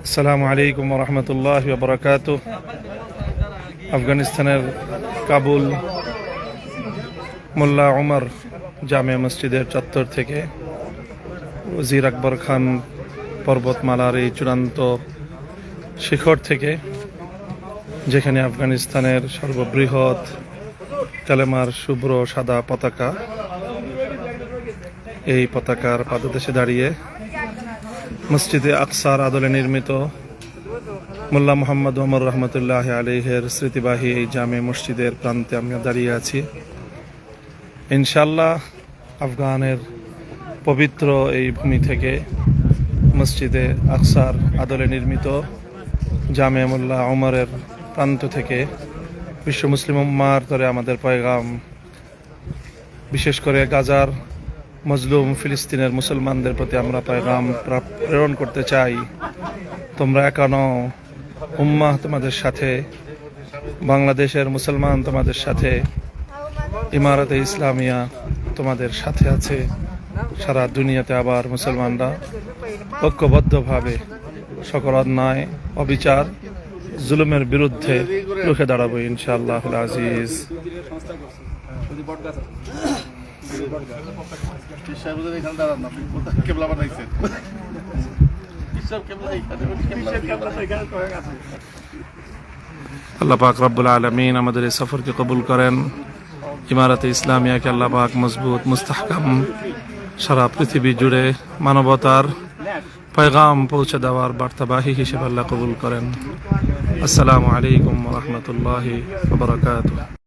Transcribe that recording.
আসসালামু আলাইকুম রহমতুল্লাহ বরকাত। আফগানিস্তানের কাবুল মোল্লা উমর জামে মসজিদের চত্বর থেকে ওজির আকবর খান পর্বতমালার এই চূড়ান্ত শিখর থেকে, যেখানে আফগানিস্তানের সর্ববৃহৎ কালেমার শুভ্র সাদা পতাকা, এই পতাকার পাদদেশে দাঁড়িয়ে মসজিদে আকসার আদলে নির্মিত মোল্লা মোহাম্মদ ওমর রহমতুল্লাহ আলাইহির স্মৃতিবাহী এই জামে মসজিদের প্রান্তে আমরা দাঁড়িয়ে আছি। ইনশাল্লাহ আফগানের পবিত্র এই ভূমি থেকে মসজিদে আকসার আদলে নির্মিত জামে মোল্লা ওমরের প্রান্ত থেকে বিশ্ব মুসলিম উম্মার তরে আমাদের পয়গাম, বিশেষ করে গাজার মজলুম ফিলিস্তিনের মুসলমানদের প্রতি আমরা পয়গাম প্রেরণ করতে চাই। তোমরা একা নও, উম্মাহ তোমাদের সাথে, বাংলাদেশের মুসলমান তোমাদের সাথে, ইমারতে ইসলামিয়া তোমাদের সাথে আছে। সারা দুনিয়াতে আবার মুসলমানরা ঐক্যবদ্ধভাবে সকল অন্যায়, অবিচার, জুলুমের বিরুদ্ধে রুখে দাঁড়াবো ইনশাআল্লাহ আজিজ। আল্লাহ পাক রব্বুল আলামিন আমাদের এই সফরকে কবুল করেন। ইমারতে ইসলামিয়াকে আল্লাহ পাক মজবুত, মুস্তাহকাম সারা পৃথিবী জুড়ে মানবতার পয়গাম পৌঁছে দেওয়ার বার্তাবাহী হিসেবে আল্লাহ কবুল করেন। আসসালামু আলাইকুম ওয়া রাহমাতুল্লাহি ওয়া বারাকাতুহু।